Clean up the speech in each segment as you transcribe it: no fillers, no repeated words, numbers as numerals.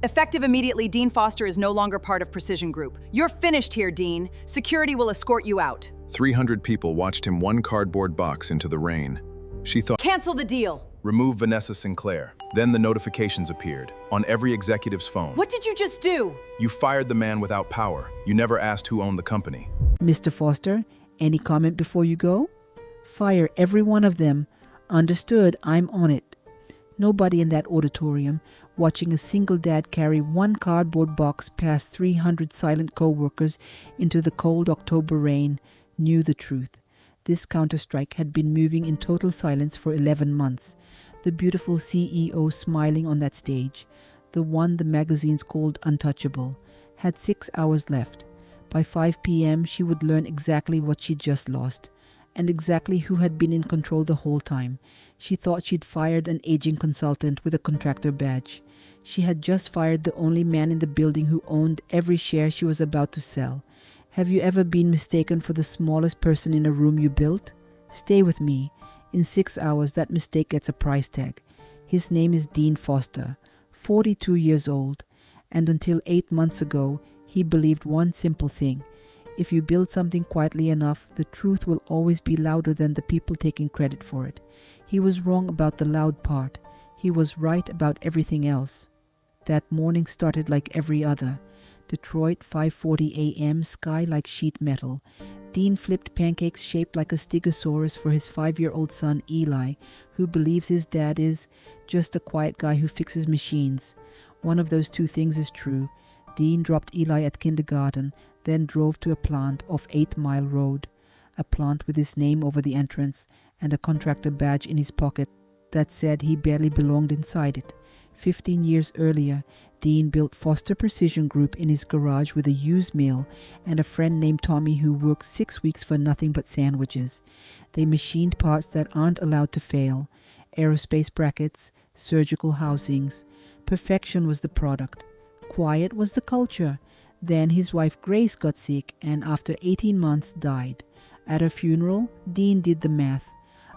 Effective immediately, Dean Foster is no longer part of Precision Group. You're finished here, Dean. Security will escort you out. 300 people watched him one cardboard box into the rain. She thought, Cancel the deal. remove Vanessa Sinclair. Then the notifications appeared on every executive's phone. What did you just do? You fired the man without power. You never asked who owned the company. Mr. Foster, any comment before you go? Fire every one of them. Understood, I'm on it. Nobody in that auditorium, watching a single dad carry one cardboard box past 300 silent co-workers into the cold October rain, knew the truth. This counterstrike had been moving in total silence for 11 months. The beautiful CEO smiling on that stage, the one the magazines called untouchable, had 6 hours left. By 5 p.m. she would learn exactly what she'd just lost, and exactly who had been in control the whole time. She thought she'd fired an aging consultant with a contractor badge. She had just fired the only man in the building who owned every share she was about to sell. Have you ever been mistaken for the smallest person in a room you built? Stay with me. In 6 hours, that mistake gets a price tag. His name is Dean Foster, 42 years old, and until 8 months ago, he believed one simple thing. If you build something quietly enough, the truth will always be louder than the people taking credit for it. He was wrong about the loud part. He was right about everything else. That morning started like every other. Detroit, 5:40 a.m., sky like sheet metal. Dean flipped pancakes shaped like a stegosaurus for his 5-year-old son Eli, who believes his dad is just a quiet guy who fixes machines. One of those two things is true. Dean dropped Eli at kindergarten, then drove to a plant off 8 Mile Road, a plant with his name over the entrance and a contractor badge in his pocket that said he barely belonged inside it. 15 years earlier, Dean built Foster Precision Group in his garage with a used mill and a friend named Tommy who worked 6 weeks for nothing but sandwiches. They machined parts that aren't allowed to fail, aerospace brackets, surgical housings. Perfection was the product. Quiet was the culture. Then his wife Grace got sick and after 18 months died. At her funeral, Dean did the math.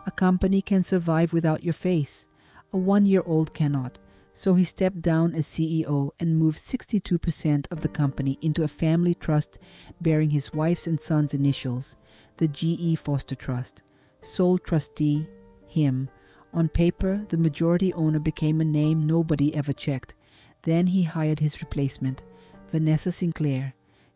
A company can survive without your face. A 1-year-old cannot. So he stepped down as CEO and moved 62% of the company into a family trust bearing his wife's and son's initials, the GE Foster Trust. Sole trustee, him. On paper, the majority owner became a name nobody ever checked. Then he hired his replacement, Vanessa Sinclair.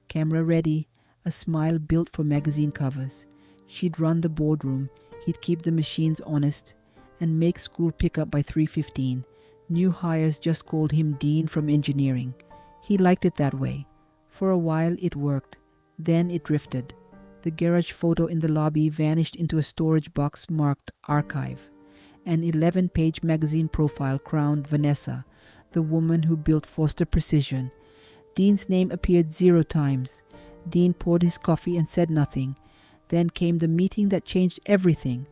Camera ready, a smile built for magazine covers. She'd run the boardroom, he'd keep the machines honest, and make school pick up by 3:15. New hires just called him Dean from engineering. He liked it that way. For a while it worked. Then it drifted. The garage photo in the lobby vanished into a storage box marked Archive. An 11-page magazine profile crowned Vanessa, the woman who built Foster Precision. Dean's name appeared 0 times. Dean poured his coffee and said nothing. Then came the meeting that changed everything.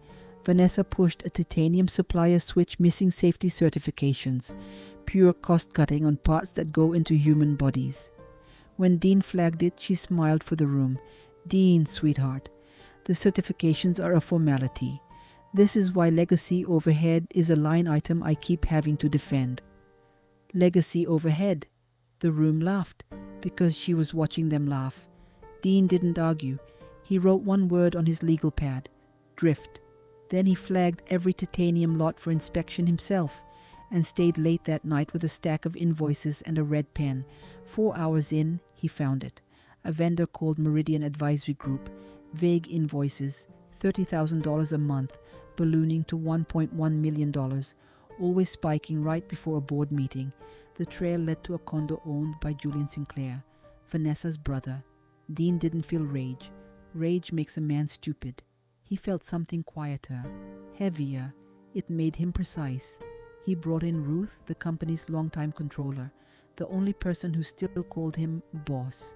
Vanessa pushed a titanium supplier switch missing safety certifications, pure cost-cutting on parts that go into human bodies. When Dean flagged it, she smiled for the room. Dean, sweetheart, the certifications are a formality. This is why legacy overhead is a line item I keep having to defend. Legacy overhead. The room laughed, because she was watching them laugh. Dean didn't argue. He wrote one word on his legal pad, drift. Then he flagged every titanium lot for inspection himself and stayed late that night with a stack of invoices and a red pen. 4 hours in, he found it. A vendor called Meridian Advisory Group. Vague invoices, $30,000 a month, ballooning to $1.1 million, always spiking right before a board meeting. The trail led to a condo owned by Julian Sinclair, Vanessa's brother. Dean didn't feel rage. Rage makes a man stupid. He felt something quieter, heavier. It made him precise. He brought in Ruth, the company's longtime controller, the only person who still called him boss.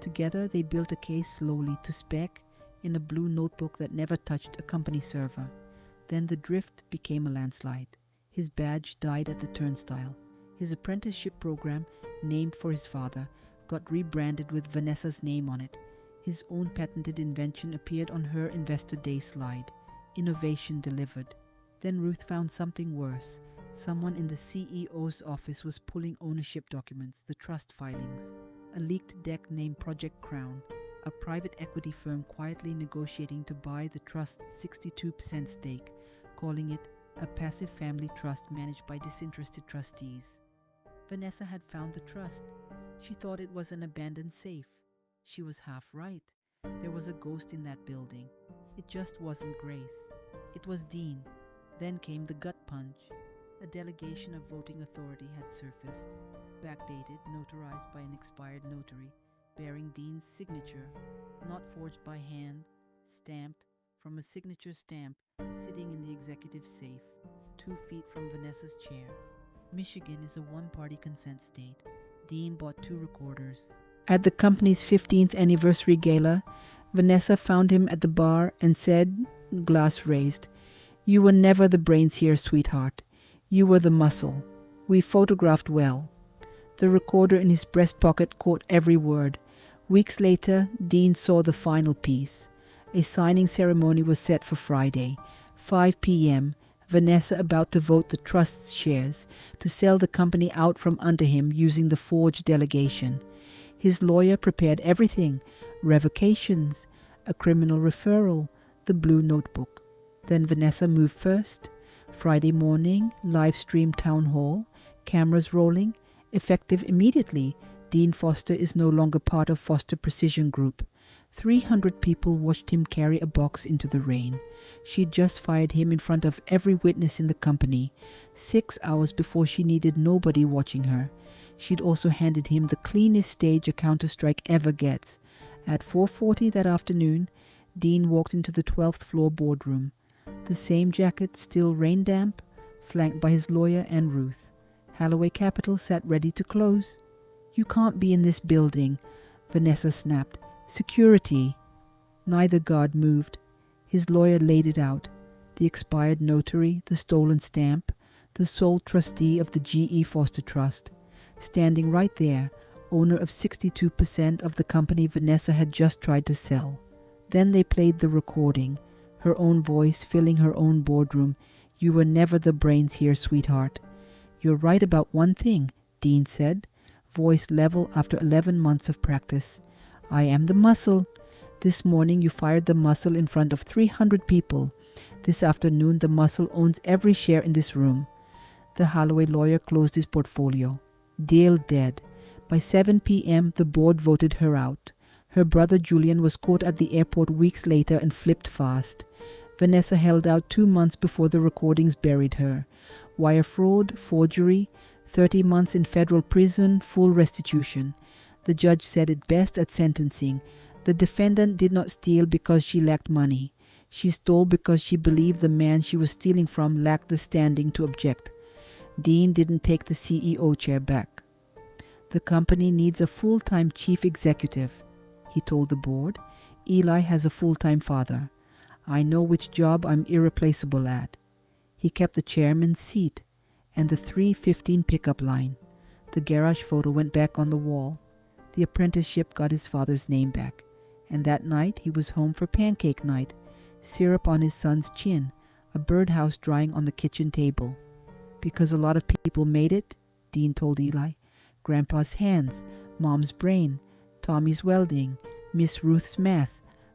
Together they built a case slowly to spec in a blue notebook that never touched a company server. Then the drift became a landslide. His badge died at the turnstile. His apprenticeship program, named for his father, got rebranded with Vanessa's name on it. His own patented invention appeared on her Investor Day slide. Innovation delivered. Then Ruth found something worse. Someone in the CEO's office was pulling ownership documents, the trust filings. A leaked deck named Project Crown, a private equity firm quietly negotiating to buy the trust's 62% stake, calling it a passive family trust managed by disinterested trustees. Vanessa had found the trust. She thought it was an abandoned safe. She was half right. There was a ghost in that building. It just wasn't Grace. It was Dean. Then came the gut punch. A delegation of voting authority had surfaced, backdated, notarized by an expired notary, bearing Dean's signature, not forged by hand, stamped from a signature stamp sitting in the executive safe, 2 feet from Vanessa's chair. Michigan is a one-party consent state. Dean bought 2 recorders. At the company's 15th anniversary gala, Vanessa found him at the bar and said, glass raised, "You were never the brains here, sweetheart. You were the muscle. We photographed well." The recorder in his breast pocket caught every word. Weeks later, Dean saw the final piece. A signing ceremony was set for Friday, 5 p.m., Vanessa about to vote the trust's shares to sell the company out from under him using the forged delegation. His lawyer prepared everything: revocations, a criminal referral, the blue notebook. Then Vanessa moved first. Friday morning, live stream town hall, cameras rolling, effective immediately. Dean Foster is no longer part of Foster Precision Group. 300 people watched him carry a box into the rain. She'd just fired him in front of every witness in the company, 6 hours before she needed nobody watching her. She'd also handed him the cleanest stage a Counter-Strike ever gets. At 4:40 that afternoon, Dean walked into the 12th floor boardroom. The same jacket, still rain damp, flanked by his lawyer and Ruth. Holloway Capital sat ready to close. "You can't be in this building," Vanessa snapped. "Security." Neither guard moved. His lawyer laid it out: the expired notary, the stolen stamp, the sole trustee of the G.E. Foster Trust. Standing right there, owner of 62% of the company Vanessa had just tried to sell. Then they played the recording, her own voice filling her own boardroom. "You were never the brains here, sweetheart." "You're right about one thing," Dean said, voice level after 11 months of practice. "I am the muscle. This morning you fired the muscle in front of 300 people. This afternoon the muscle owns every share in this room." The Holloway lawyer closed his portfolio. Deal dead. By 7 p.m. the board voted her out. Her brother Julian was caught at the airport weeks later and flipped fast. Vanessa held out 2 months before the recordings buried her. Wire fraud, forgery, 30 months in federal prison, full restitution. The judge said it best at sentencing. The defendant did not steal because she lacked money. She stole because she believed the man she was stealing from lacked the standing to object. Dean didn't take the CEO chair back. "The company needs a full-time chief executive," he told the board. "Eli has a full-time father. I know which job I'm irreplaceable at." He kept the chairman's seat and the 3:15 pickup line. The garage photo went back on the wall. The apprenticeship got his father's name back. And that night he was home for pancake night, syrup on his son's chin, a birdhouse drying on the kitchen table. "Because a lot of people made it," Dean told Eli. "Grandpa's hands, Mom's brain, Tommy's welding, Miss Ruth's math.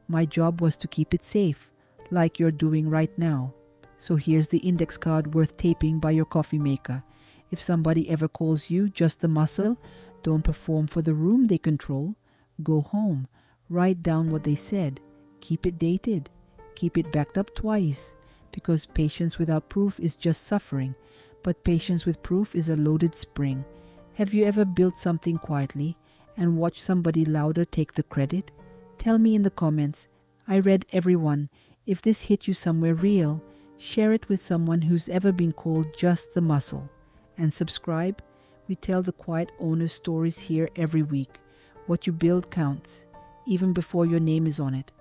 My job was to keep it safe, like you're doing right now. So here's the index card worth taping by your coffee maker. If somebody ever calls you just the muscle, don't perform for the room they control. Go home, write down what they said, keep it dated, keep it backed up twice, because patience without proof is just suffering, but patience with proof is a loaded spring. Have you ever built something quietly and watched somebody louder take the credit? Tell me in the comments. I read everyone. If this hit you somewhere real, share it with someone who's ever been called just the muscle. And subscribe. We tell the quiet owner stories here every week. What you build counts, even before your name is on it.